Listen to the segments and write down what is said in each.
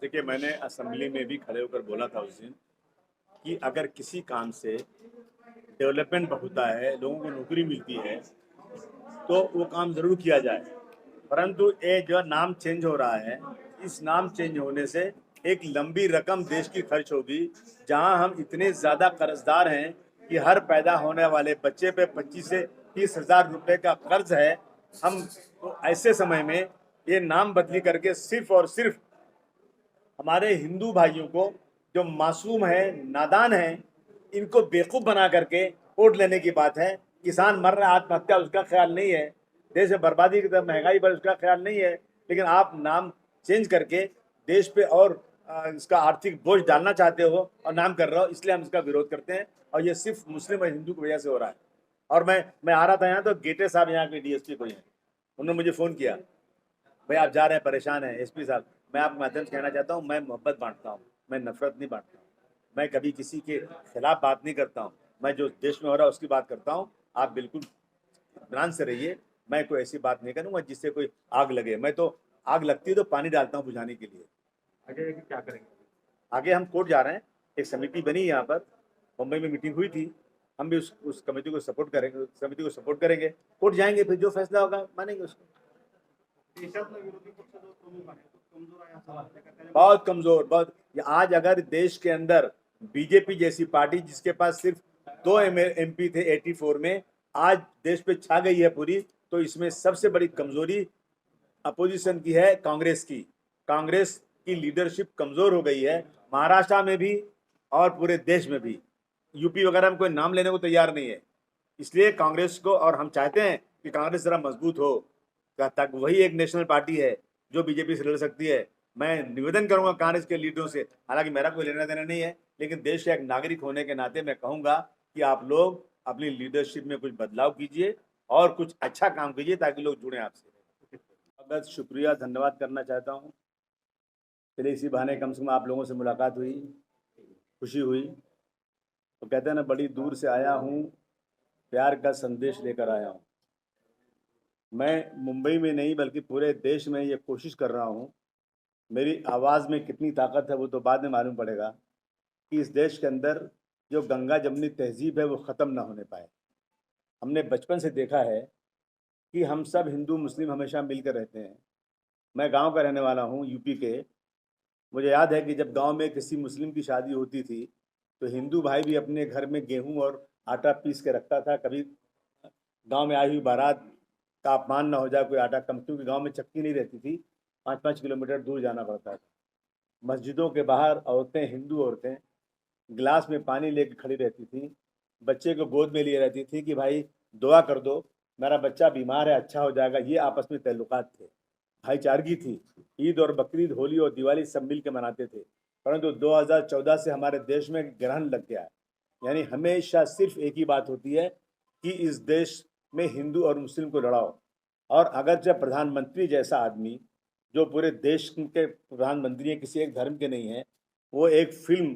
देखिए, मैंने असेंबली में भी खड़े होकर बोला था उस दिन कि अगर किसी काम से डेवलपमेंट होता है, लोगों को नौकरी मिलती है, तो वो काम ज़रूर किया जाए। परंतु ये जो नाम चेंज हो रहा है, इस नाम चेंज होने से एक लंबी रकम देश की खर्च होगी, जहां हम इतने ज़्यादा कर्जदार हैं कि हर पैदा होने वाले बच्चे पे 25 से 30 हज़ार रुपये का कर्ज है। हम तो ऐसे समय में ये नाम बदली करके सिर्फ और सिर्फ हमारे हिंदू भाइयों को, जो मासूम है, नादान है, इनको बेवकूफ बना करके वोट लेने की बात है। किसान मर रहा है, आत्महत्या, उसका ख्याल नहीं है। देश में बर्बादी की तरफ, महंगाई पर, उसका ख्याल नहीं है। लेकिन आप नाम चेंज करके देश पे और इसका आर्थिक बोझ डालना चाहते हो और नाम कर रहे हो, इसलिए हम इसका विरोध करते हैं। और ये सिर्फ मुस्लिम और हिंदू की वजह से हो रहा है। और मैं आ रहा था यहाँ, तो गेटे साहब यहाँ के डीएसपी कोई हैं, उन्होंने मुझे फ़ोन किया, भाई आप जा रहे हैं, परेशान हैं एसपी साहब। मैं आपके माध्यम से कहना चाहता हूँ, मैं मोहब्बत बांटता हूँ, मैं नफरत नहीं बांटता हूँ। मैं कभी किसी के खिलाफ बात नहीं करता हूँ। मैं जो देश में हो रहा है उसकी बात करता हूँ। आप बिल्कुल इत्मीनान से रहिए। मैं कोई ऐसी बात नहीं करूँगा जिससे कोई आग लगे। मैं तो आग लगती है तो पानी डालता हूँ बुझाने के लिए। आगे क्या करेंगे? आगे हम कोर्ट जा रहे हैं। एक समिति बनी यहाँ पर, मुंबई में मीटिंग हुई थी। हम भी उस कमेटी को सपोर्ट करेंगे, समिति को सपोर्ट करेंगे। कोर्ट जाएंगे, फिर जो फैसला होगा मानेंगे उसको। देशातला विरोधी पक्ष जो प्रमुख आहे तो कमजोर आहे असं वाटतं का? त्याने बहुत कमजोर, बहुत। आज अगर देश के अंदर बीजेपी जैसी पार्टी, जिसके पास सिर्फ 2 एमपी थे 84 में, आज देश पे छा गई है पूरी, तो इसमें सबसे बड़ी कमजोरी अपोजिशन की है, कांग्रेस की। कांग्रेस की लीडरशिप कमजोर हो गई है, महाराष्ट्र में भी और पूरे देश में भी। यूपी वगैरह में कोई नाम लेने को तैयार नहीं है। इसलिए कांग्रेस को, और हम चाहते हैं कि कांग्रेस जरा मजबूत हो, तक वही एक नेशनल पार्टी है जो बीजेपी से लड़ सकती है। मैं निवेदन करूंगा कांग्रेस के लीडरों से, हालांकि मेरा कोई लेना देना नहीं है, लेकिन देश के एक नागरिक होने के नाते मैं कहूंगा कि आप लोग अपनी लीडरशिप में कुछ बदलाव कीजिए और कुछ अच्छा काम कीजिए ताकि लोग जुड़े आपसे। बहुत शुक्रिया, धन्यवाद करना चाहता हूँ। चलिए, इसी बहाने कम से कम आप लोगों से मुलाकात हुई, खुशी हुई। तो कहते हैं ना, बड़ी दूर से आया हूँ, प्यार का संदेश लेकर आया हूँ। मैं मुंबई में नहीं बल्कि पूरे देश में ये कोशिश कर रहा हूँ। मेरी आवाज़ में कितनी ताकत है वो तो बाद में मालूम पड़ेगा, कि इस देश के अंदर जो गंगा जमनी तहजीब है वो ख़त्म ना होने पाए। हमने बचपन से देखा है कि हम सब हिंदू मुस्लिम हमेशा मिलकर रहते हैं। मैं गांव का रहने वाला हूँ, यूपी के। मुझे याद है कि जब गांव में किसी मुस्लिम की शादी होती थी, तो हिंदू भाई भी अपने घर में गेहूं और आटा पीस के रखता था। कभी गांव में आई हुई बारात का अपमान ना हो जाए, कोई आटा कम, क्योंकि गांव में चक्की नहीं रहती थी, 5-5 किलोमीटर दूर जाना पड़ता था। मस्जिदों के बाहर औरतें, हिंदू औरतें, गिलास में पानी लेके खड़ी रहती थी, बच्चे को गोद में लिए रहती थी कि भाई दुआ कर दो, मेरा बच्चा बीमार है, अच्छा हो जाएगा। ये आपस में ताल्लुकात थे, भाईचारगी थी। ईद और बकरीद, होली और दिवाली सब मिल के मनाते थे। परंतु 2014 से हमारे देश में ग्रहण लग गया है। यानी हमेशा सिर्फ एक ही बात होती है कि इस देश में हिंदू और मुस्लिम को लड़ाओ। और अगर जब प्रधानमंत्री जैसा आदमी, जो पूरे देश के प्रधानमंत्री हैं, किसी एक धर्म के नहीं हैं, वो एक फिल्म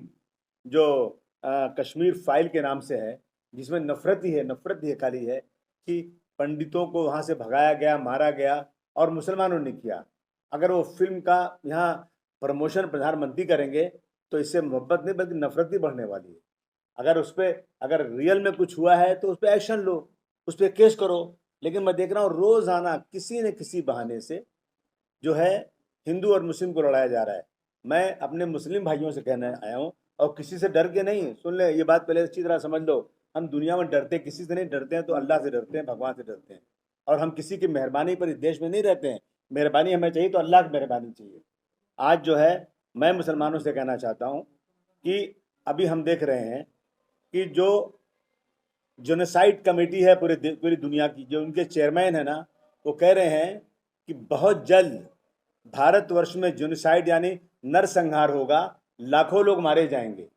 जो कश्मीर फाइल के नाम से है, जिसमें नफरत ही खाली है कि पंडितों को वहाँ से भगाया गया, मारा गया, और मुसलमानों ने किया। अगर वो फिल्म का यहाँ प्रमोशन प्रधानमंत्री करेंगे, तो इससे मोहब्बत नहीं बल्कि नफरत ही बढ़ने वाली है। अगर उस पर, अगर रियल में कुछ हुआ है तो उस पर एक्शन लो, उस पर केस करो। लेकिन मैं देख रहा हूँ रोज़ाना किसी न किसी बहाने से जो है हिंदू और मुस्लिम को लड़ाया जा रहा है। मैं अपने मुस्लिम भाइयों से कहने आया हूँ, और किसी से डर के नहीं, सुन ले ये बात पहले अच्छी तरह समझ लो। हम दुनिया में डरते किसी से नहीं, डरते हैं तो अल्लाह से डरते हैं, भगवान से डरते हैं। और हम किसी की मेहरबानी पर इस देश में नहीं रहते हैं। मेहरबानी हमें चाहिए तो अल्लाह की मेहरबानी चाहिए। आज जो है, मैं मुसलमानों से कहना चाहता हूँ कि अभी हम देख रहे हैं कि जो जेनोसाइड कमेटी है पूरी दुनिया की, जो उनके चेयरमैन है ना, वो कह रहे हैं कि बहुत जल्द भारतवर्ष में जेनोसाइड यानी नरसंहार होगा, लाखों लोग मारे जाएंगे,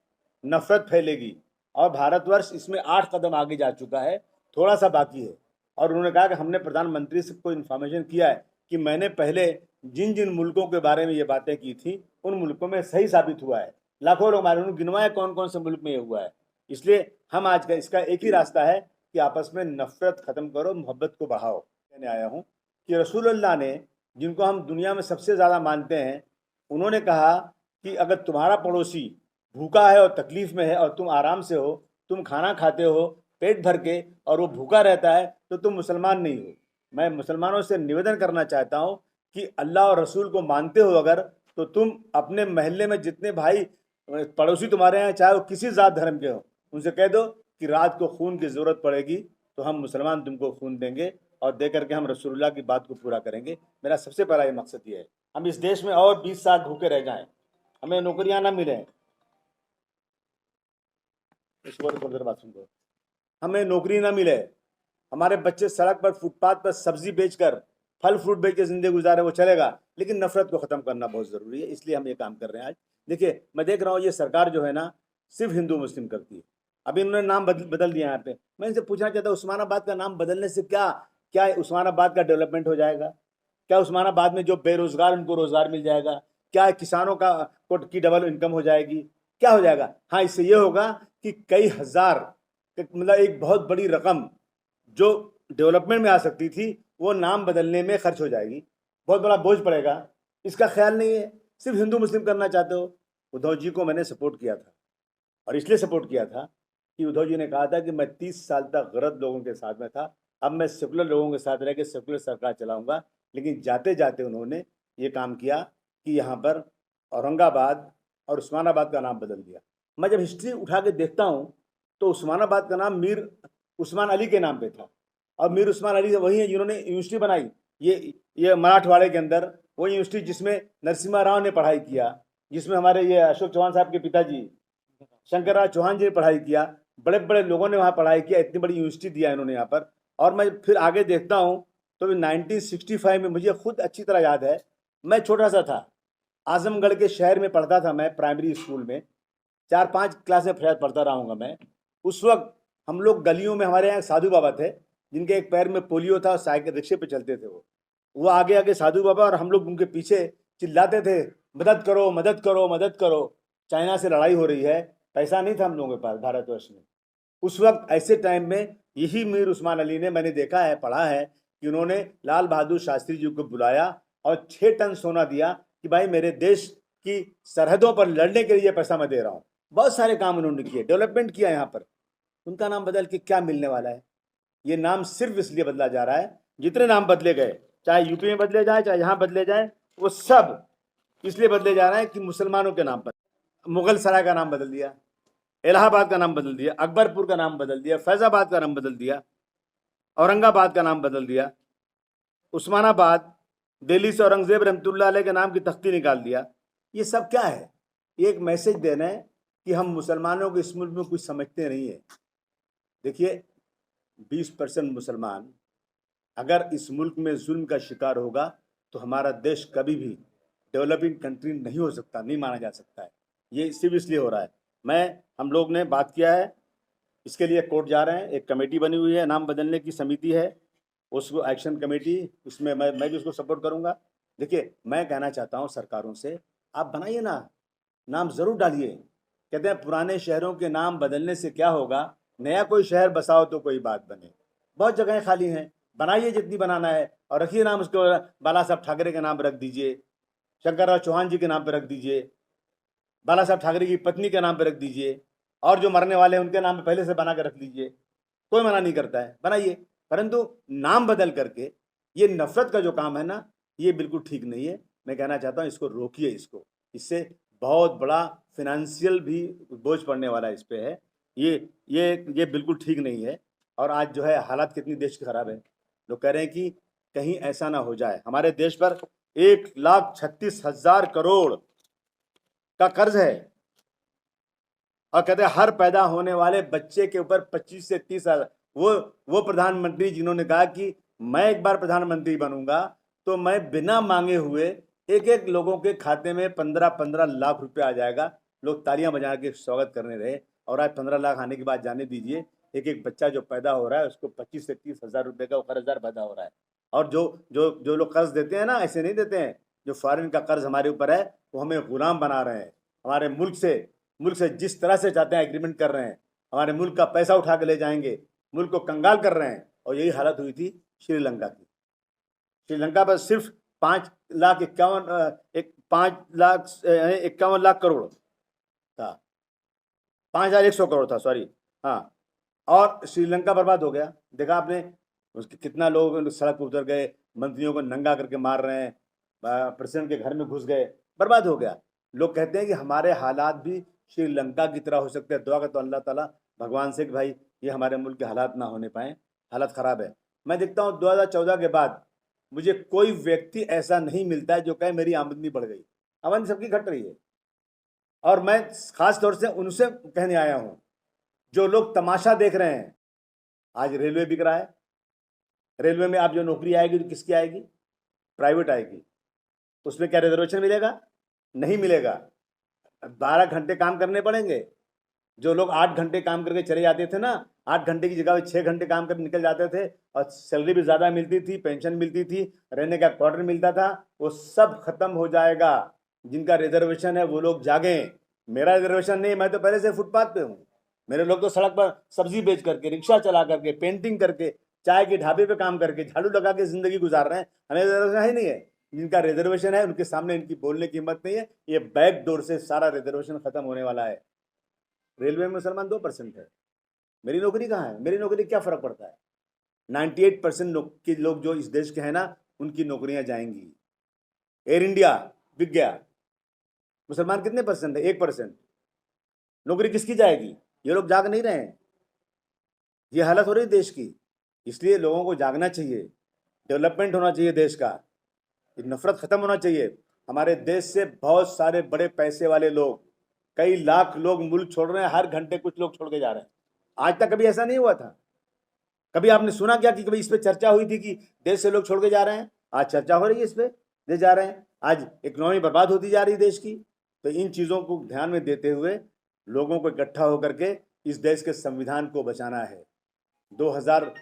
नफरत फैलेगी। और भारतवर्ष इसमें 8 कदम आगे जा चुका है, थोड़ा सा बाकी है। और उन्होंने कहा कि हमने प्रधानमंत्री से कोई इन्फॉर्मेशन किया है कि मैंने पहले जिन जिन मुल्कों के बारे में ये बातें की थी, उन मुल्कों में सही साबित हुआ है, लाखों लोग मारे। उन्होंने गिनवाया कौन कौन से मुल्क में ये हुआ है। इसलिए हम आज का इसका एक ही रास्ता है कि आपस में नफरत खत्म करो, मोहब्बत को बढ़ाओ। कहने आया हूँ कि रसूलुल्लाह ने, जिनको हम दुनिया में सबसे ज़्यादा मानते हैं, उन्होंने कहा कि अगर तुम्हारा पड़ोसी भूखा है और तकलीफ में है और तुम आराम से हो, तुम खाना खाते हो पेट भर के, और वो भूखा रहता है, तो तुम मुसलमान नहीं हो। मैं मुसलमानों से निवेदन करना चाहता हूँ कि अल्लाह और रसूल को मानते हो अगर, तो तुम अपने मोहल्ले में जितने भाई पड़ोसी तुम्हारे हैं, चाहे वो किसी ज़ात धर्म के हो, उनसे कह दो कि रात को खून की ज़रूरत पड़ेगी तो हम मुसलमान तुमको खून देंगे, और दे करके हम रसूलुल्लाह की बात को पूरा करेंगे। मेरा सबसे पहला ये मकसद ये है। हम इस देश में और 20 साल भूखे रह जाएं, हमें नौकरियां ना मिले, बात सुन लो, हमें नौकरी ना मिले, हमारे बच्चे सड़क पर फुटपाथ पर सब्जी बेचकर, फल फ्रूट बेच के जिंदगी गुजारे, वो चलेगा, लेकिन नफरत को खत्म करना बहुत जरूरी है। इसलिए हम ये काम कर रहे हैं आज। देखिए, मैं देख रहा हूँ ये सरकार जो है ना, सिर्फ हिंदू मुस्लिम करती है। अभी इन्होंने नाम बदल दिया यहाँ पे। मैं इनसे पूछना चाहता हूँ, उस्मानाबाद का नाम बदलने से क्या क्या उस्मानाबाद का डेवलपमेंट हो जाएगा? क्या उस्मानाबाद में जो बेरोजगार उनको रोजगार मिल जाएगा? क्या किसानों का की डबल इनकम हो जाएगी? क्या हो जाएगा? हाँ, इससे ये होगा कि कई हजार, मतलब एक बहुत बड़ी रकम जो डेवलपमेंट में आ सकती थी, वो नाम बदलने में खर्च हो जाएगी, बहुत बड़ा बोझ पड़ेगा। इसका ख्याल नहीं है, सिर्फ हिंदू मुस्लिम करना चाहते हो। उद्धव जी को मैंने सपोर्ट किया था, और इसलिए सपोर्ट किया था कि उद्धव जी ने कहा था कि मैं 30 साल तक गलत लोगों के साथ में था, अब मैं सेकुलर लोगों के साथ रह के सेकुलर सरकार चलाऊंगा। लेकिन जाते जाते उन्होंने ये काम किया कि यहाँ पर औरंगाबाद और उस्मानाबाद का नाम बदल दिया। मैं जब हिस्ट्री उठा के देखता हूँ तो उस्मानाबाद का नाम मीर उस्मान अली के नाम पे था, और मीर उस्मान अली वही है जिन्होंने यूनिवर्सिटी बनाई, ये मराठवाड़े के अंदर वो यूनिवर्सिटी जिसमें नरसिम्हा राव ने पढ़ाई किया, जिसमें हमारे ये अशोक चौहान साहब के पिताजी शंकरराव चौहान जी ने पढ़ाई किया, बड़े बड़े लोगों ने वहाँ पढ़ाई किया, इतनी बड़ी यूनिवर्सिटी दिया इन्होंने यहाँ पर। और मैं फिर आगे देखता हूँ तो 1965 में, मुझे खुद अच्छी तरह याद है, मैं छोटा सा था, आजमगढ़ के शहर में पढ़ता था मैं प्राइमरी स्कूल में, 4-5 क्लास में शायद पढ़ता रहा हूँगा मैं। उस वक्त हम लोग गलियों में, हमारे यहाँ साधु बाबा थे जिनके एक पैर में पोलियो था, साइकिल रिक्शे पे चलते थे, वो आगे आगे साधु बाबा, और हम लोग उनके पीछे चिल्लाते थे, मदद करो मदद करो मदद करो, चाइना से लड़ाई हो रही है। पैसा नहीं था हम लोगों के पास भारतवर्ष में उस वक्त। ऐसे टाइम में यही मीर उस्मान अली ने, मैंने देखा है, पढ़ा है कि उन्होंने लाल बहादुर शास्त्री जी को बुलाया और 6 टन सोना दिया कि भाई मेरे देश की सरहदों पर लड़ने के लिए पैसा मैं दे रहा हूँ। बहुत सारे काम उन्होंने किए, डेवलपमेंट किया यहाँ पर। उनका नाम बदल के क्या मिलने वाला है? ये नाम सिर्फ इसलिए बदला जा रहा है, जितने नाम बदले गए, चाहे यूपी में बदले जाए चाहे यहाँ बदले जाए, वो सब इसलिए बदले जा रहे हैं कि मुसलमानों के नाम पर। मुगल सराय का नाम बदल दिया, इलाहाबाद का नाम बदल दिया, अकबरपुर का नाम बदल दिया, फैजाबाद का नाम बदल दिया, औरंगाबाद का नाम बदल दिया, उस्मानाबाद, दिल्ली से औरंगजेब रहमतुल्लाह अलैह के नाम की तख्ती निकाल दिया। ये सब क्या है? ये एक मैसेज देना है कि हम मुसलमानों को इस मुल्क में कुछ समझते नहीं है। देखिए, 20% मुसलमान अगर इस मुल्क में जुल्म का शिकार होगा तो हमारा देश कभी भी डेवलपिंग कंट्री नहीं हो सकता, नहीं माना जा सकता है। ये सिर्फ इसलिए हो रहा है। हम लोग ने बात किया है, इसके लिए कोर्ट जा रहे हैं, एक कमेटी बनी हुई है, नाम बदलने की समिति है, उसको एक्शन कमेटी, उसमें मैं भी उसको सपोर्ट करूंगा। देखिए, मैं कहना चाहता हूं सरकारों से, आप बनाइए ना, नाम जरूर डालिए। कहते हैं पुराने शहरों के नाम बदलने से क्या होगा, नया कोई शहर बसाओ तो कोई बात बने। बहुत जगहें खाली हैं, बनाइए जितनी बनाना है, और रखिए नाम उसको, बाला साहब ठाकरे के नाम पर रख दीजिए, शंकरराव चौहान जी के नाम पर रख दीजिए, बाला साहब ठाकरे की पत्नी के नाम पर रख दीजिए, और जो मरने वाले हैं उनके नाम पे पहले से बना कर रख लीजिए, कोई मना नहीं करता है, बनाइए। परंतु नाम बदल करके ये नफरत का जो काम है ना, ये बिल्कुल ठीक नहीं है। मैं कहना चाहता हूँ इसको रोकिए, इससे बहुत बड़ा फिनेंशियल भी बोझ पड़ने वाला इस पे है। ये बिल्कुल ठीक नहीं है। और आज जो है हालात कितनी देश की खराब है, लोग कह रहे हैं कि कहीं ऐसा ना हो जाए, हमारे देश पर 1,36,000 करोड़ का कर्ज है, और कहते हैं हर पैदा होने वाले बच्चे के ऊपर 25 से 30 साल। वो प्रधानमंत्री जिन्होंने कहा कि मैं एक बार प्रधानमंत्री बनूंगा तो मैं बिना मांगे हुए एक एक लोगों के खाते में 15-15 लाख रुपए आ जाएगा, लोग तालियां बजा के स्वागत करने रहे। और आज 15 लाख आने के बाद जाने दीजिए, एक एक बच्चा जो पैदा हो रहा है उसको 25 से 30 हजार रुपए का कर्जदार पैदा हो रहा है। और जो जो जो लोग कर्ज देते हैं ना, ऐसे नहीं देते हैं, जो फॉरेन का कर्ज हमारे ऊपर है वो हमें गुलाम बना रहे हैं। हमारे मुल्क से जिस तरह से चाहते हैं एग्रीमेंट कर रहे हैं, हमारे मुल्क का पैसा उठा के ले जाएंगे, मुल्क को कंगाल कर रहे हैं। और यही हालत हुई थी श्रीलंका की। श्रीलंका पर सिर्फ 5,51,00,000 करोड़ था, 5,100 करोड़ था, सॉरी। हाँ, और श्रीलंका बर्बाद हो गया। देखा आपने उसके कितना लोग सड़क पर उतर गए, मंत्रियों को नंगा करके मार रहे हैं, प्रेसिडेंट के घर में घुस गए, बर्बाद हो गया। लोग कहते हैं कि हमारे हालात भी श्रीलंका की तरह हो सकते हैं। दुआ करता हूं अल्लाह ताला भगवान से कि भाई ये हमारे मुल्क के हालात ना होने पाए, हालत ख़राब है। मैं देखता हूँ 2014 के बाद मुझे कोई व्यक्ति ऐसा नहीं मिलता है जो कहे मेरी आमदनी बढ़ गई। आमदनी सबकी घट रही है, और मैं खास तौर से उनसे कहने आया हूँ जो लोग तमाशा देख रहे हैं। आज रेलवे बिक रहा है, रेलवे में आप जो नौकरी आएगी तो किसकी आएगी? प्राइवेट आएगी। उसमें क्या रिजर्वेशन मिलेगा? नहीं मिलेगा। 12 घंटे काम करने पड़ेंगे। जो लोग 8 घंटे काम करके चले जाते थे ना, 8 घंटे की जगह 6 घंटे काम करके निकल जाते थे, और सैलरी भी ज़्यादा मिलती थी, पेंशन मिलती थी, रहने का क्वार्टर मिलता था, वो सब खत्म हो जाएगा। जिनका रिजर्वेशन है वो लोग जागें। मेरा रिजर्वेशन नहीं, मैं तो पहले से फुटपाथ पे हूँ। मेरे लोग तो सड़क पर सब्जी बेच करके, रिक्शा चला करके, पेंटिंग करके, चाय के ढाबे पे काम करके, झाड़ू लगा के जिंदगी गुजार रहे हैं। हमें रिजर्वेशन ही नहीं है। जिनका रिजर्वेशन है उनके सामने इनकी बोलने की हिम्मत नहीं है। ये बैक डोर से सारा रिजर्वेशन खत्म होने वाला है। रेलवे में मुसलमान 2% है। मेरी नौकरी कहाँ है? मेरी नौकरी क्या फर्क पड़ता है? 98% के लोग जो इस देश के हैं ना, उनकी नौकरियां जाएंगी। एयर इंडिया बिक गया, मुसलमान कितने परसेंट है? 1%। नौकरी किसकी जाएगी? ये लोग जाग नहीं रहे हैं। ये हालत हो रही है देश की। इसलिए लोगों को जागना चाहिए, डेवलपमेंट होना चाहिए देश का, नफरत खत्म होना चाहिए। हमारे देश से बहुत सारे बड़े पैसे वाले लोग, कई लाख लोग मुल्क छोड़ रहे हैं। हर घंटे कुछ लोग छोड़ के जा रहे हैं। आज तक कभी ऐसा नहीं हुआ था। कभी आपने सुना क्या कि कभी इस पे चर्चा हुई थी कि देश से लोग छोड़ के जा रहे हैं? आज चर्चा हो रही है इस पे, देश जा रहे हैं। आज इकोनॉमी बर्बाद होती जा रही है देश की। तो इन चीज़ों को ध्यान में देते हुए लोगों को इकट्ठा होकर के इस देश के संविधान को बचाना है। 2000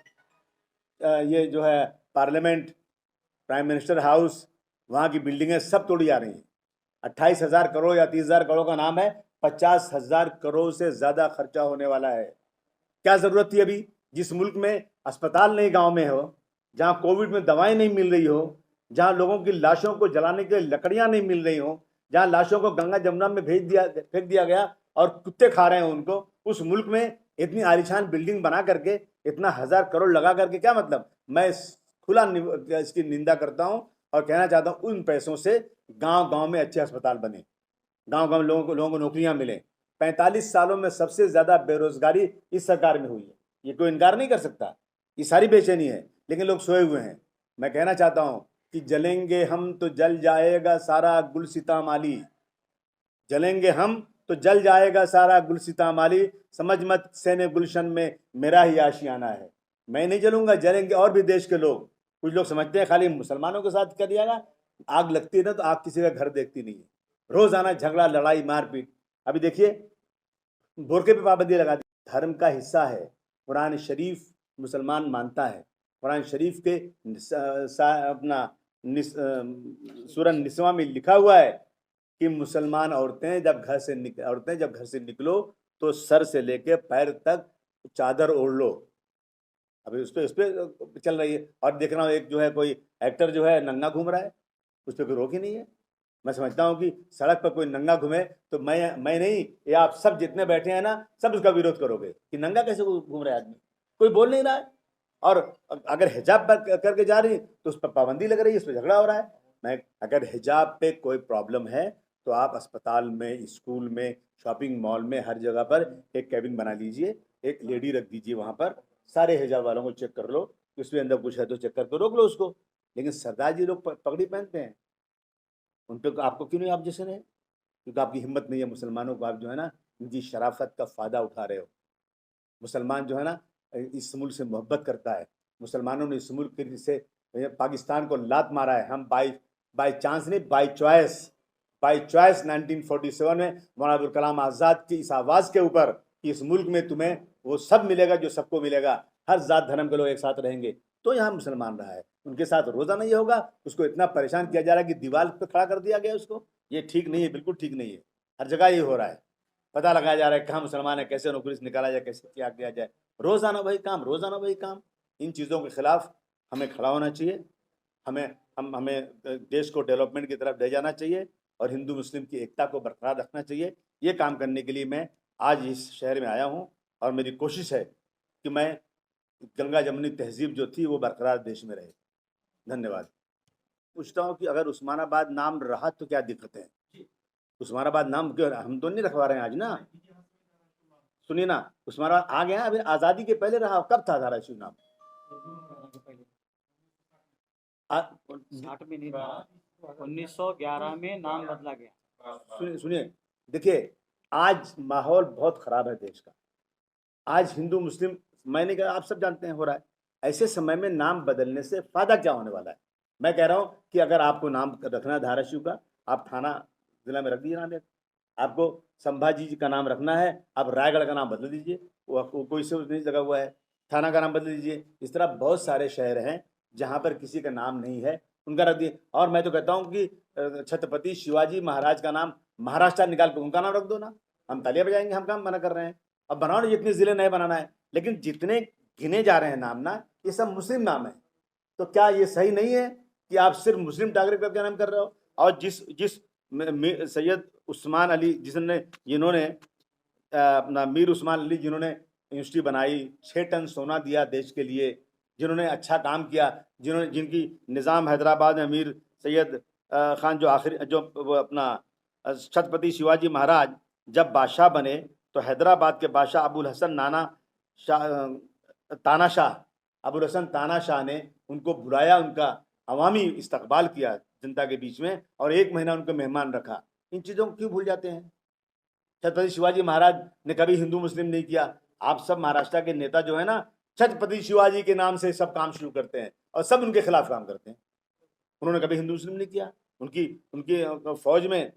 ये जो है पार्लियामेंट, प्राइम मिनिस्टर हाउस, वहाँ की बिल्डिंगें सब तोड़ी जा रही हैं। 28,000 करोड़ या 30,000 करोड़ का नाम है, 50,000 करोड़ से ज़्यादा खर्चा होने वाला है। क्या ज़रूरत थी अभी? जिस मुल्क में अस्पताल नहीं गांव में हो, जहां कोविड में दवाएं नहीं मिल रही हो, जहां लोगों की लाशों को जलाने के लिए लकड़ियां नहीं मिल रही हो, जहां लाशों को गंगा जमुना में फेंक दिया गया और कुत्ते खा रहे हैं उनको, उस मुल्क में इतनी आलीशान बिल्डिंग बना करके, इतना 1,000 करोड़ लगा करके क्या मतलब? मैं खुला इसकी निंदा करता हूं और कहना चाहता हूं उन पैसों से गांव गांव में अच्छे अस्पताल बने, गांव गांव लोगों को नौकरियां मिले। 45 सालों में सबसे ज्यादा बेरोजगारी इस सरकार में हुई है, ये कोई इनकार नहीं कर सकता। ये सारी बेचैनी है, लेकिन लोग सोए हुए हैं। मैं कहना चाहता हूं कि जलेंगे हम तो जल जाएगा सारा गुलसिता माली, जलेंगे हम तो जल जाएगा सारा गुलसिता माली, समझ मत सेने गुलशन में मेरा ही आशियाना है। मैं नहीं जलूंगा, जलेंगे और भी देश के लोग। कुछ लोग समझते हैं खाली मुसलमानों के साथ कर दिया, आग लगती है ना तो आग किसी का घर देखती नहीं है। रोजाना झगड़ा, लड़ाई, मारपीट। अभी देखिए बुर्के पे पाबंदी लगा दी, धर्म का हिस्सा है। कुरान शरीफ मुसलमान मानता है। कुरान शरीफ के अपना सूरह निस्वा में लिखा हुआ है कि मुसलमान औरतें जब घर से निकलो तो सर से लेके पैर तक चादर ओढ़ लो। अभी उस पर चल रही है। और देख रहा हूँ एक जो है कोई एक्टर जो है नंगा घूम रहा है, उस पर कोई रोक ही नहीं है। मैं समझता हूँ कि सड़क पर कोई नंगा घूमे तो मैं नहीं, ये आप सब जितने बैठे हैं ना, सब उसका विरोध करोगे कि नंगा कैसे घूम रहा है आदमी, कोई बोल नहीं रहा है। और अगर हिजाब पर करके जा रही तो उस पर पाबंदी लग रही है, उस पर झगड़ा हो रहा है। मैं अगर हिजाब पे कोई प्रॉब्लम है तो आप अस्पताल में, स्कूल में, शॉपिंग मॉल में, हर जगह पर एक कैबिन बना लीजिए, एक लेडी रख दीजिए वहाँ पर, सारे हिजाब वालों को चेक कर लो, उसमें अंदर कुछ है तो चेक करके रोक लो उसको। लेकिन सरदार जी लोग पगड़ी पहनते हैं, उन पर आपको क्यों नहीं ऑब्जेक्शन है? क्योंकि आपकी हिम्मत नहीं है। मुसलमानों को आप जो है ना इनकी शराफत का फ़ायदा उठा रहे हो। मुसलमान जो है ना इस मुल्क से मोहब्बत करता है। मुसलमानों ने इस मुल्क के से पाकिस्तान को लात मारा है। हम बाई चांस नहीं, बाई चॉइस 1947 में मौलाना अबुल कलाम आज़ाद की इस आवाज़ के ऊपर कि इस मुल्क में तुम्हें वो सब मिलेगा जो सबको मिलेगा, हर जात धर्म के लोग एक साथ रहेंगे, तो यहाँ मुसलमान रहा है। उनके साथ रोज़ाना ये होगा। उसको इतना परेशान किया जा रहा है कि दीवार पर खड़ा कर दिया गया उसको। ये ठीक नहीं है, बिल्कुल ठीक नहीं है। हर जगह ये हो रहा है। पता लगाया जा रहा है कहाँ मुसलमान है, कैसे नौकरी से निकाला जाए, कैसे क्या किया जाए। रोज़ाना वही काम, रोज़ाना वही काम। इन चीज़ों के खिलाफ हमें खड़ा होना चाहिए। हमें देश को डेवलपमेंट की तरफ ले जाना चाहिए। और हिंदू मुस्लिम की एकता को बरकरार रखना चाहिए। ये काम करने के लिए मैं आज इस शहर में आया हूँ और मेरी कोशिश है कि मैं गंगा जमुनी तहजीब जो थी वो बरकरार देश में रहे। धन्यवाद। पूछता हूँ कि अगर उस्मानाबाद नाम रहा तो क्या दिक्कत है? उस्मानाबाद नाम क्यों हम तो नहीं रखवा रहे हैं आज ना। सुनिए ना, उस्मानाबाद आ गया, अभी आज़ादी के पहले रहा, कब था धाराशिव नाम? 60 में नहीं था, 1911 में नाम बदला गया। सुनिए सुनिए, देखिए आज माहौल बहुत खराब है देश का। आज हिंदू मुस्लिम, मैंने कहा आप सब जानते हैं हो रहा है। ऐसे समय में नाम बदलने से फायदा क्या होने वाला है? मैं कह रहा हूँ कि अगर आपको नाम रखना है धाराशिव का, आप थाना जिला में रख दीजिए नाम। आपको संभाजी जी का नाम रखना है, आप रायगढ़ का नाम बदल दीजिए, वो कोई से नहीं लगा हुआ है। थाना का नाम बदल दीजिए। इस तरह बहुत सारे शहर हैं जहाँ पर किसी का नाम नहीं है, उनका रख दिए। और मैं तो कहता हूँ कि छत्रपति शिवाजी महाराज का नाम महाराष्ट्र निकाल कर उनका नाम रख दो ना, हम तालियां बजाएंगे। हम काम मना कर रहे हैं? अब बनाओ ना, जितने जिले नए बनाना है, लेकिन जितने गिने जा रहे हैं नाम ना, ये सब मुस्लिम नाम है। तो क्या ये सही नहीं है कि आप सिर्फ मुस्लिम नागरिक का नाम कर रहे हो? और जिस जिस सैयद उस्मान अली जिन्होंने अपना मीर उस्मान अली जिन्होंने यूनिवर्सिटी बनाई, 6 टन सोना दिया देश के लिए, जिन्होंने अच्छा काम किया, जिनकी निज़ाम हैदराबाद में मीर सैयद खान जो वो अपना छत्रपति शिवाजी महाराज जब बादशाह बने तो हैदराबाद के बादशाह अबुल हसन अबुल हसन ताना शाह ने उनको बुलाया, उनका अवामी इस्तकबाल किया जनता के बीच में, और 1 महीना उनको मेहमान रखा। इन चीज़ों को क्यों भूल जाते हैं? छत्रपति शिवाजी महाराज ने कभी हिंदू मुस्लिम नहीं किया। आप सब महाराष्ट्र के नेता जो है ना, छत्रपति शिवाजी के नाम से सब काम शुरू करते हैं और सब उनके खिलाफ काम करते हैं। उन्होंने कभी हिंदू मुस्लिम नहीं किया। उनकी उनकी फौज में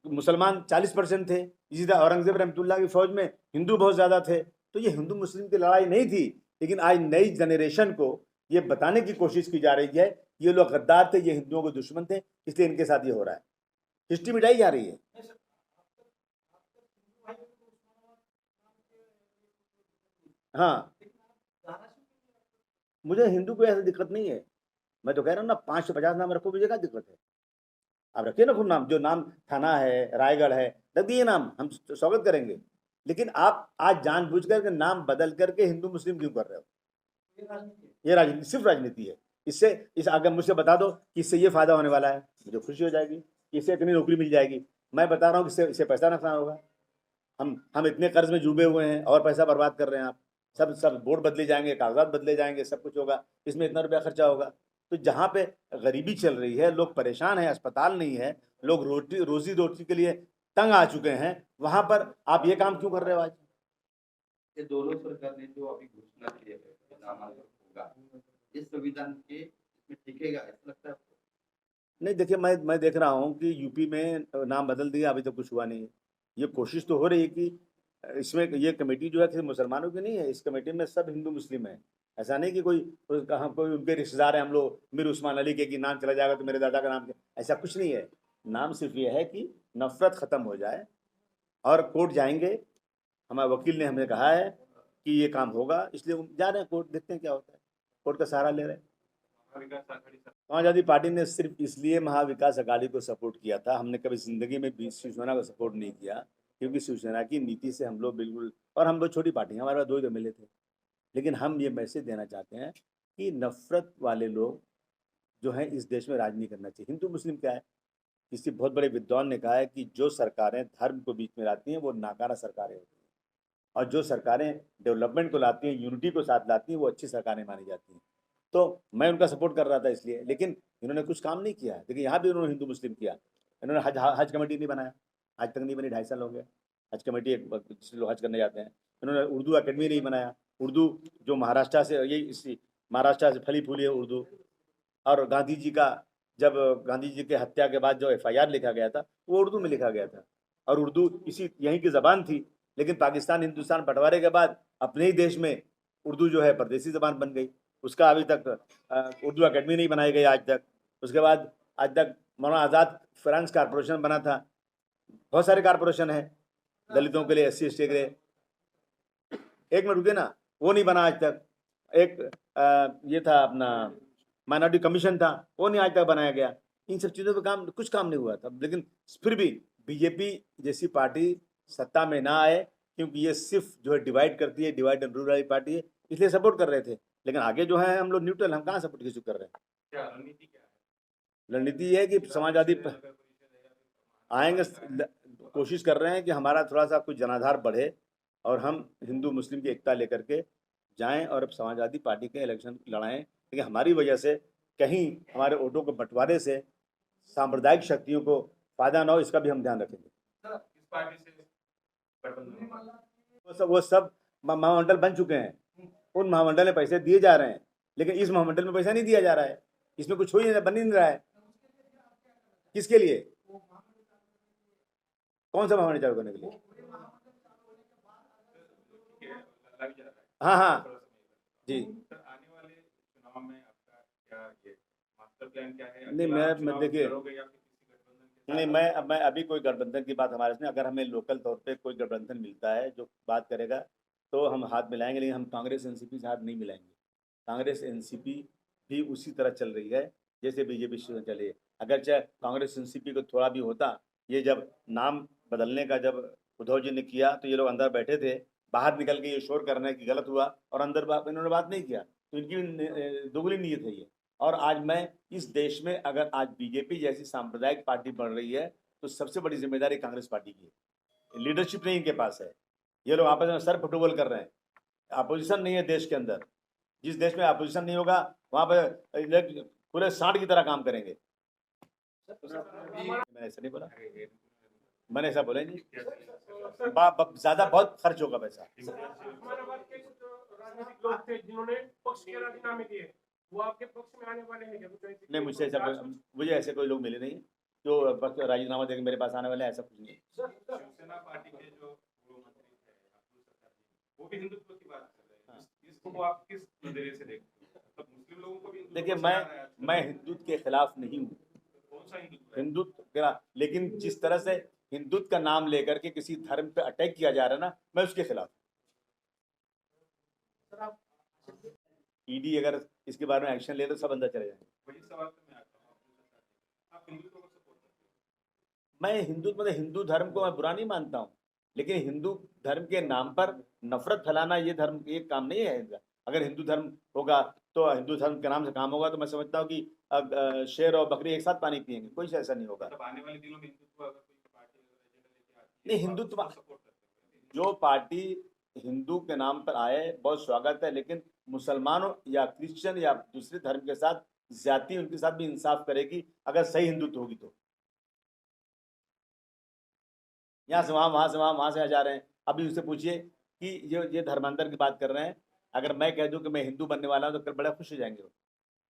मुसलमान 40% थे, इसी तरह औरंगजेब रहमतुल्लाह की फौज में हिंदू बहुत ज़्यादा थे। तो ये हिंदू मुस्लिम की लड़ाई नहीं थी, लेकिन आज नई जनरेशन को ये बताने की कोशिश की जा रही है ये लोग गद्दार थे, ये हिंदुओं के दुश्मन थे, इसलिए इनके साथ ये हो रहा है। हिस्ट्री मिटाई जा रही है। हाँ, मुझे हिंदू को ऐसी दिक्कत नहीं है। मैं तो कह रहा हूँ ना, 550 नाम रखो, मुझे क्या दिक्कत है? आप रखिए ना खूब नाम, जो नाम थाना है, रायगढ़ है, रख दिए नाम, हम स्वागत करेंगे। लेकिन आप आज जानबूझ करके नाम बदल करके हिंदू मुस्लिम क्यों कर रहे हो? ये राजनीति, सिर्फ राजनीति है। इस अगर मुझसे बता दो कि इससे ये फायदा होने वाला है, मुझे खुशी हो जाएगी, इससे इतनी नौकरी मिल जाएगी। मैं बता रहा हूँ कि इससे पैसा नुकसान होगा। हम इतने कर्ज में डूबे हुए हैं और पैसा बर्बाद कर रहे हैं आप। सब बोर्ड बदले जाएंगे, कागजात बदले जाएंगे, सब कुछ होगा, इसमें इतना रुपया खर्चा होगा। तो जहाँ पे गरीबी चल रही है, लोग परेशान हैं, अस्पताल नहीं है, लोग रोजी रोटी के लिए तंग आ चुके हैं, वहां पर आप ये काम क्यों कर रहे हो आज? ये दोनों सरकार ने जो अभी घोषणा की है नामांकन होगा, इस संविधान के इसमें टिकेगा ऐसा लगता है आपको? नहीं, देखिए मैं देख रहा हूँ कि यूपी में नाम बदल दिया, अभी तक कुछ हुआ नहीं है। ये कोशिश तो हो रही है कि इसमें ये कमेटी जो है सिर्फ मुसलमानों की नहीं है, इस कमेटी में सब हिंदू मुस्लिम है। ऐसा नहीं कि कोई उनके रिश्तेदार हैं, हम लोग मीर उस्मान अली के कि नाम चला जाएगा तो मेरे दादा का नाम, ऐसा कुछ नहीं है। नाम सिर्फ ये है कि नफरत ख़त्म हो जाए, और कोर्ट जाएंगे। हमारे वकील ने हमें कहा है कि ये काम होगा, इसलिए हम जा रहे हैं कोर्ट, देखते हैं क्या होता है। कोर्ट का सहारा ले रहे हैं। समाजवादी पार्टी ने सिर्फ इसलिए महाविकास अघाड़ी को सपोर्ट किया था, हमने कभी जिंदगी में शिवसेना को सपोर्ट नहीं किया, क्योंकि शिवसेना की नीति से हम लोग बिल्कुल, और हम लोग छोटी पार्टी हैं, हमारे पास 2 ही मिले थे। लेकिन हम ये मैसेज देना चाहते हैं कि नफरत वाले लोग जो हैं इस देश में राज नहीं करना चाहिए। हिंदू मुस्लिम क्या है? किसी बहुत बड़े विद्वान ने कहा है कि जो सरकारें धर्म को बीच में लाती हैं वो नाकारा सरकारें होती हैं, और जो सरकारें डेवलपमेंट को लाती हैं, यूनिटी को साथ लाती हैं, वो अच्छी सरकारें मानी जाती हैं। तो मैं उनका सपोर्ट कर रहा था इसलिए, लेकिन इन्होंने कुछ काम नहीं किया। देखिए यहाँ भी उन्होंने हिंदू मुस्लिम किया। इन्होंने हज कमेटी नहीं बनाया, आज तक नहीं बनी, 2.5 साल हो गए। हज कमेटी जिससे लोग हज करने जाते हैं। इन्होंने उर्दू अकेडमी नहीं बनाया। उर्दू जो महाराष्ट्र से, ये इसी महाराष्ट्र से फली फूली है उर्दू। और गांधी जी का, जब गांधी जी के हत्या के बाद जो FIR लिखा गया था वो उर्दू में लिखा गया था, और उर्दू इसी यहीं की ज़बान थी। लेकिन पाकिस्तान हिंदुस्तान बंटवारे के बाद अपने ही देश में उर्दू जो है परदेसी ज़बान बन गई। उसका अभी तक उर्दू अकेडमी नहीं बनाई गई आज तक। उसके बाद आज तक मौलाना आज़ाद फ्रांस कारपोरेशन बना था। बहुत सारे कारपोरेशन हैं दलितों के लिए, SC ST के लिए। एक में रुके ना, वो नहीं बना आज तक। एक ये था अपना माइनॉरिटी कमीशन था, वो नहीं आज तक बनाया गया। इन सब चीज़ों पे कुछ काम नहीं हुआ था। लेकिन फिर भी बीजेपी जैसी पार्टी सत्ता में ना आए, क्योंकि ये सिर्फ जो है डिवाइड करती है, डिवाइड एंड रूल वाली पार्टी है, इसलिए सपोर्ट कर रहे थे। लेकिन आगे जो है हम लोग न्यूट्रल, हम कहाँ सपोर्ट किसी को कर रहे हैं। क्या रणनीति क्या है? रणनीति ये है कि समाजवादी आएंगे, कोशिश कर रहे हैं कि हमारा थोड़ा सा कुछ जनाधार बढ़े और हम हिंदू मुस्लिम की एकता लेकर के जाएं और अब समाजवादी पार्टी के इलेक्शन लड़ाएं। लेकिन हमारी वजह से कहीं हमारे वोटों को बंटवारे से सांप्रदायिक शक्तियों को फायदा ना हो, इसका भी हम ध्यान रखेंगे। सर, इस पार्टी से गठबंधन होगा। वो सब महामंडल बन चुके हैं, उन महामंडल में पैसे दिए जा रहे हैं, लेकिन इस महामंडल में पैसा नहीं दिया जा रहा है, इसमें कुछ हो ही नहीं, बन ही नहीं रहा है। किसके लिए? कौन सा महामंडल चालू करने के लिए? लग जा रहा है। हाँ हाँ जी। सर, आने वाले चुनाव में आपका क्या ये मास्टर प्लान क्या है? नहीं, मैं देखिए, लड़ोगे या फिर किसी गठबंधन के साथ? नहीं, मैं अभी कोई गठबंधन की बात हमारे से, अगर हमें लोकल तौर पे कोई गठबंधन मिलता है जो बात करेगा तो हम हाथ मिलाएंगे, लेकिन हम कांग्रेस एनसीपी से हाथ नहीं मिलाएंगे। कांग्रेस एनसीपी भी उसी तरह चल रही है जैसे बीजेपी से चली है। अगर चाहे कांग्रेस एनसीपी को थोड़ा भी होता, ये जब नाम बदलने का जब उद्धव जी ने किया तो ये लोग अंदर बैठे थे, बाहर निकल के ये शोर करने की गलत हुआ और अंदर इन्होंने बात नहीं किया, तो इनकी दोगुली नीयत है ये। और आज मैं इस देश में अगर आज बीजेपी जैसी सांप्रदायिक पार्टी बढ़ रही है तो सबसे बड़ी जिम्मेदारी कांग्रेस पार्टी की है। लीडरशिप नहीं इनके पास है, ये लोग आपस में सर फुटबॉल कर रहे हैं। अपोजिशन नहीं है देश के अंदर। जिस देश में अपोजिशन नहीं होगा वहां पर पूरे सांड की तरह काम करेंगे। मैंने ऐसा नहीं बोला, मैंने ऐसा बोला नहीं। ज्यादा बहुत खर्च होगा पैसा। उस्मानाबाद के कुछ राजनीतिक लोग थे जिन्होंने पक्ष के राजीनामे दिए, वो आपके पक्ष में आने वाले हैं क्या? नहीं, मुझे ऐसे कोई लोग मिले नहीं जो राजीनामा देकर मेरे पास आने वाले हैं, ऐसा कुछ नहीं। शिवसेना पार्टी के जो पूर्व मंत्री थे अब्दुल सत्तार जी, वो भी हिंदुत्व की बात कर रहे हैं। इसको आप किस नजरिए से देखते हैं? मतलब मुस्लिम लोगों को भी देखिए, मैं हिंदुत्व के खिलाफ नहीं हूँ। कौन सा हिंदुत्व है? हिंदुत्व के, लेकिन जिस तरह से हिंदुत्व का नाम लेकर के किसी धर्म पे अटैक किया जा रहा है ना, मैं उसके खिलाफ। ईडी अगर इसके बारे में एक्शन ले तो सब अंदर चले जाएंगे। वही सवाल पे मैं आता हूँ, आप हिंदुत्व को सपोर्ट करते हैं? मैं हिंदू धर्म को मैं बुरा नहीं मानता हूँ, लेकिन हिंदू धर्म के नाम पर नफरत फैलाना ये काम नहीं है। अगर हिंदू धर्म होगा तो हिंदू धर्म के नाम से काम होगा तो मैं समझता हूँ कि शेर और बकरी एक साथ पानी पियेंगे, कोई ऐसा नहीं होगा। मतलब आने वाले दिनों में हिंदुत्व अगर कोई पार्टी एजेंडा लेके आती है नहीं, तो आप हिंदुत्व उसको सपोर्ट करते हैं? जो पार्टी हिंदू के नाम पर आए बहुत स्वागत है, लेकिन मुसलमानों या क्रिश्चियन या दूसरे धर्म के साथ ज्यादती उनके साथ भी इंसाफ करेगी अगर सही हिंदुत्व होगी तो। यहाँ से वहां से आ जा रहे हैं। अभी उससे पूछिए कि ये धर्मांतर की बात कर रहे हैं, अगर मैं कह दूं कि मैं हिंदू बनने वाला हूं तो कल बड़ा खुश हो जाएंगे वो।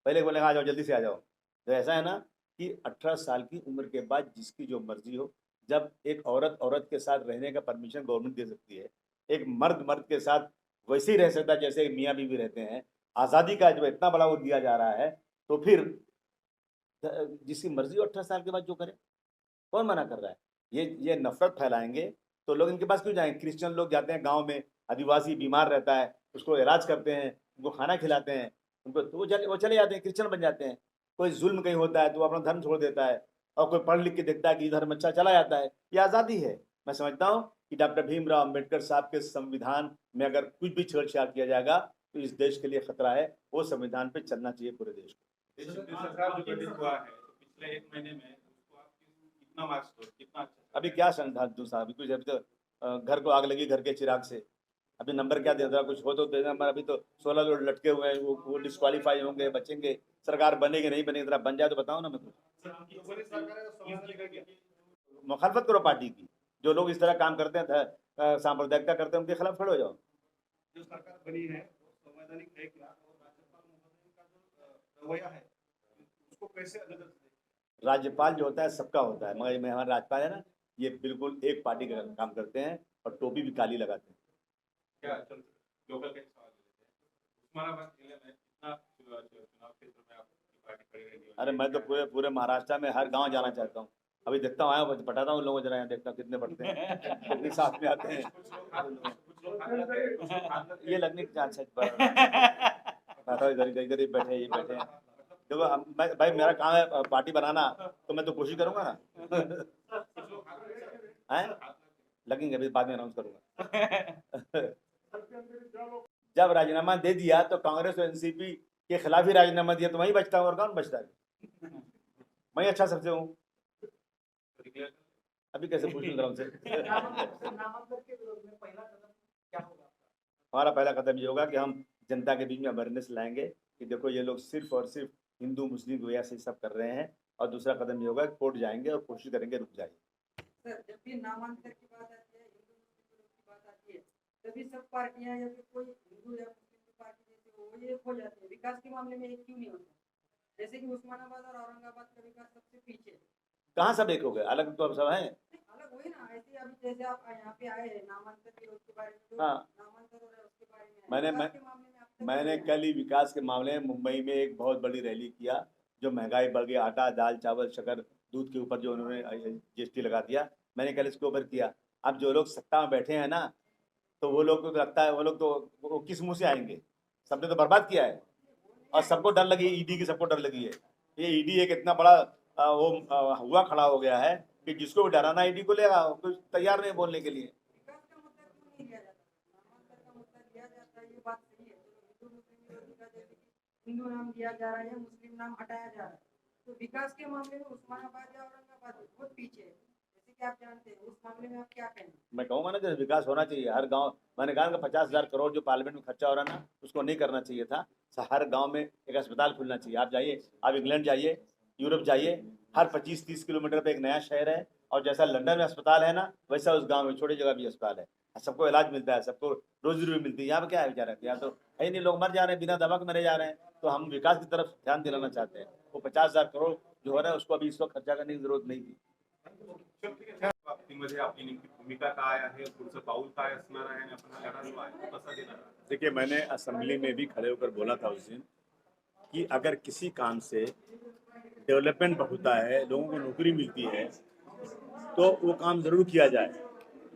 पहले बोलेगा आ जाओ, जल्दी से आ जाओ। तो ऐसा है ना कि 18 साल की उम्र के बाद जिसकी जो मर्जी हो, जब एक औरत के साथ रहने का परमिशन गवर्नमेंट दे सकती है, एक मर्द के साथ वैसे ही रह सकता है जैसे मियाँ बीवी रहते हैं, आज़ादी का जब इतना बड़ा वो दिया जा रहा है, तो फिर जिसकी मर्जी हो 18 साल के बाद जो करे, कौन मना कर रहा है? ये नफरत फैलाएंगे तो लोग इनके पास क्यों जाएंगे? क्रिश्चियन लोग जाते हैं गांव में, आदिवासी बीमार रहता है उसको इलाज करते हैं, उनको खाना खिलाते हैं, उनको तो वो चले जाते हैं, क्रिश्चियन बन जाते हैं। कोई जुल्म कहीं होता है तो वो अपना धर्म छोड़ देता है, और कोई पढ़ लिख के देखता है कि धर्म अच्छा चला जाता है। ये आज़ादी है। मैं समझता हूँ कि डॉक्टर भीमराव अम्बेडकर साहब के संविधान में अगर कुछ भी छेड़छाड़ किया जाएगा तो इस देश के लिए खतरा है। वो संविधान पे चलना चाहिए पूरे देश को। सरकार जो गठित हुआ है तो पिछले 1 महीने में उसको आप कितना मार्क्स दो, कितना अच्छा? अभी क्या संविधान दूँ साहब? अभी तो घर को आग लगी घर के चिराग से। अभी नंबर क्या देता, कुछ हो तो देना। अभी तो 16 लोग लटके हुए हैं, वो डिस्क्वालीफाई होंगे, बचेंगे। सरकार बनेगी नहीं बनेगी, जरा बन जाए तो बताओ ना। मैं मुखालफत करो पार्टी की। जो लोग इस तरह काम करते हैं, सांप्रदायिकता करते हैं, उनके खिलाफ खड़े हो जाओ। जो सरकार बनी है संवैधानिक है क्या, और राज्यपाल महोदय का जो रवैया है उसको कैसे नजर से? राज्यपाल जो होता है सबका होता है, मगर हमारे राज्यपाल है ना, ये बिल्कुल एक पार्टी का काम करते हैं और टोपी भी काली लगाते हैं। क्या लोकल का सवाल लेते हैं, उस्मानाबाद जिले में कितना चुनाव क्षेत्र में आपकी पार्टी खड़ी रहेगी? अरे मैं तो पूरे महाराष्ट्र में हर गांव जाना चाहता हूँ। अभी देखता हूँ, आया पटाता हूँ लोगों जरा, यहाँ देखता हूँ कितने पढ़ते हैं, कितने साथ में आते हैं। ये लगने की चांस है। इधर बैठे, ये बैठे हैं। देखो भाई मेरा काम है पार्टी बनाना, तो मैं तो कोशिश करूंगा ना। हैं लगेंगे, अभी बाद में अनाउंस करूंगा। जब राजीनामा दे दिया तो कांग्रेस और एनसीपी के खिलाफ ही राजीनामा दिया, तो वही बचता है और कौन बचता है? मैं अच्छा सबसे हूँ। अभी कैसे पूछ लूँ उनसे? हमारा पहला कदम ये होगा कि हम जनता के बीच में अवेयरनेस लाएंगे कि देखो ये लोग सिर्फ और सिर्फ हिंदू मुस्लिम की वजह से सब कर रहे हैं, और दूसरा कदम ये होगा कि कोर्ट जाएंगे और कोशिश करेंगे रुक जाए। सर, जब भी नामांकन की बात आती है, हिंदू मुस्लिम की बात आती है, तभी सब पार्टियां या फिर कोई हिंदू या मुस्लिम की पार्टी जैसे वो एक हो जाती है। विकास के मामले में एक क्यों नहीं होता? जैसे कि उस्मानाबाद और औरंगाबाद का विकास सबसे पीछे है। कहाँ सब एक हो गए? अलग तो अब सब हैं। अलग वही ना, ऐसे अभी जैसे आप यहाँ पे आए हैं नामांकन विरोध के बारे में, जो हाँ। नामांकन हो रहा है उसके बारे में मैंने विकास के मामले में आप तक मैंने नहीं कल ही विकास के मामले में मुंबई में एक बहुत बड़ी रैली किया। जो महंगाई बढ़ गई, आटा दाल चावल शक्कर दूध के ऊपर जो उन्होंने जीएसटी लगा दिया, मैंने कल इसके ऊपर किया। अब जो लोग सत्ता में बैठे हैं ना, तो वो लोग को लगता है वो लोग तो वो किस मुंह से आएंगे? सबने तो बर्बाद किया है, और सबको डर लगी, ईडी की सबको डर लगी है। ये ईडी एक इतना बड़ा हुआ खड़ा हो गया है कि जिसको भी डराना ईडी को लेगा, कोई तैयार नहीं बोलने के लिए। विकास का मुद्दा क्यों नहीं लिया जाता? नामांकन का मुद्दा लिया जाता है, ये बात सही है। हिंदू मुस्लिम विरोधी का जैसे कि हिंदू नाम दिया जा रहा है, मुस्लिम नाम हटाया जा रहा है, तो विकास के मामले में उस्मानाबाद या औरंगाबाद बहुत पीछे है, जैसे कि आप जानते हैं। उस मामले में आप क्या कहेंगे? मैं कहूँगा ना, जैसे विकास होना चाहिए हर गांव। मैंने कहा कि 50,000 करोड़ जो पार्लियामेंट में खर्चा हो रहा है ना, उसको नहीं करना चाहिए था। हर गांव में एक अस्पताल खुलना चाहिए। आप जाइए, आप इंग्लैंड जाइए, यूरोप जाइए, हर 25-30 किलोमीटर पे एक नया शहर है, और जैसा लंदन में अस्पताल है ना, वैसा उस गांव में छोटी जगह भी अस्पताल है। सबको इलाज मिलता है, सबको रोजी रोटी मिलती है। यहाँ पे क्या है बेचारा? यहाँ तो है नहीं, लोग मर जा रहे हैं, बिना दवा के मरे जा रहे हैं। तो हम विकास की तरफ ध्यान दिलाना चाहते हैं। वो 50,000 करोड़ जो हो रहा है, उसको अभी इस वक्त खर्चा करने की जरूरत नहीं थी। बाबतीमध्ये आपली नेमकी भूमिका काय आहे, पुढचं पाऊल काय असणार आहे, आणि आपण हा लढा जो आहे तो कसा देणार आहात? देखिए, मैंने असेंबली में भी खड़े होकर बोला था उस दिन कि अगर किसी काम से डेवलपमेंट होता है, लोगों को नौकरी मिलती है, तो वो काम जरूर किया जाए।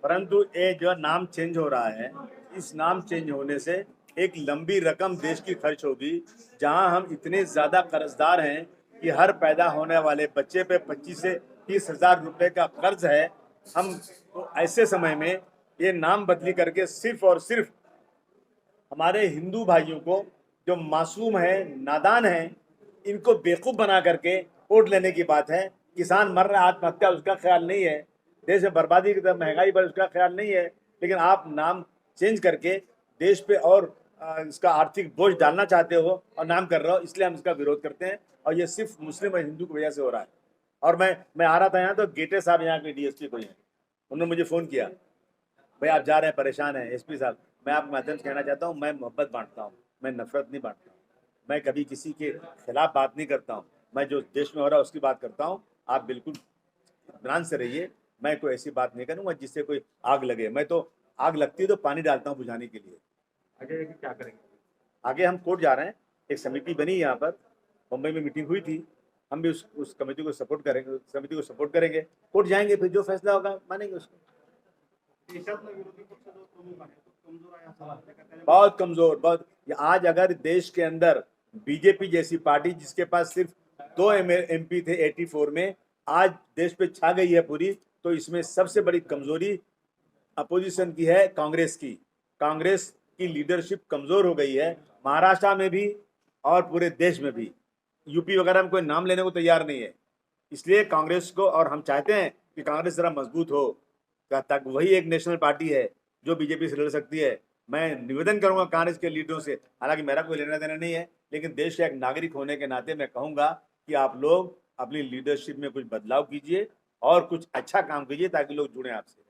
परंतु ये जो नाम चेंज हो रहा है, इस नाम चेंज होने से एक लंबी रकम देश की खर्च होगी, जहां हम इतने ज़्यादा कर्जदार हैं कि हर पैदा होने वाले बच्चे पे 25 से 30 हज़ार रुपये का कर्ज है। हम तो ऐसे समय में ये नाम बदली करके सिर्फ और सिर्फ हमारे हिंदू भाइयों को, जो मासूम हैं, नादान हैं, इनको बेवकूफ़ बना करके वोट लेने की बात है। किसान मर रहा है, आत्महत्या, उसका ख्याल नहीं है। देश में बर्बादी की तरफ, महंगाई पर, उसका ख्याल नहीं है। लेकिन आप नाम चेंज करके देश पे और इसका आर्थिक बोझ डालना चाहते हो और नाम कर रहे हो, इसलिए हम इसका विरोध करते हैं। और ये सिर्फ मुस्लिम और हिंदू की वजह से हो रहा है। और मैं आ रहा था यहाँ, तो गेटे साहब यहाँ के डीएसपी कोई हैं, उन्होंने मुझे फ़ोन किया, भाई आप जा रहे हैं, परेशान हैं एसपी साहब। मैं आपके माध्यम से कहना चाहता हूँ, मैं मोहब्बत बांटता हूँ, मैं नफरत नहीं बांटता हूँ। मैं कभी किसी के खिलाफ बात नहीं करता हूँ। मैं जो देश में हो रहा है उसकी बात करता हूँ। आप बिल्कुल इत्मीनान से रहिए, मैं कोई ऐसी बात नहीं करूँगा जिससे कोई आग लगे। मैं तो आग लगती है तो पानी डालता हूँ बुझाने के लिए। आगे क्या करेंगे? आगे हम कोर्ट जा रहे हैं, एक समिति बनी यहाँ पर, मुंबई में मीटिंग हुई थी, हम भी उस कमेटी को सपोर्ट करेंगे, समिति को सपोर्ट करेंगे। कोर्ट जाएंगे, फिर जो फैसला होगा मानेंगे उसको। देशातला विरोधी पक्ष जो प्रमुख आहे तो कमजोर आहे असं वाटतं का? त्याने बहुत कमजोर, बहुत। आज अगर देश के अंदर बीजेपी जैसी पार्टी, जिसके पास सिर्फ 2 एमपी थे 84 में, आज देश पे छा गई है पूरी, तो इसमें सबसे बड़ी कमजोरी अपोजिशन की है, कांग्रेस की। कांग्रेस की लीडरशिप कमजोर हो गई है, महाराष्ट्र में भी और पूरे देश में भी। यूपी वगैरह में कोई नाम लेने को तैयार नहीं है। इसलिए कांग्रेस को, और हम चाहते हैं कि कांग्रेस जरा मजबूत हो, तक वही एक नेशनल पार्टी है जो बीजेपी से लड़ सकती है। मैं निवेदन करूंगा कांग्रेस के लीडरों से, हालांकि मेरा कोई लेना देना नहीं है, लेकिन देश के एक नागरिक होने के नाते मैं कहूंगा कि आप लोग अपनी लीडरशिप में कुछ बदलाव कीजिए और कुछ अच्छा काम कीजिए ताकि लोग जुड़ें आपसे।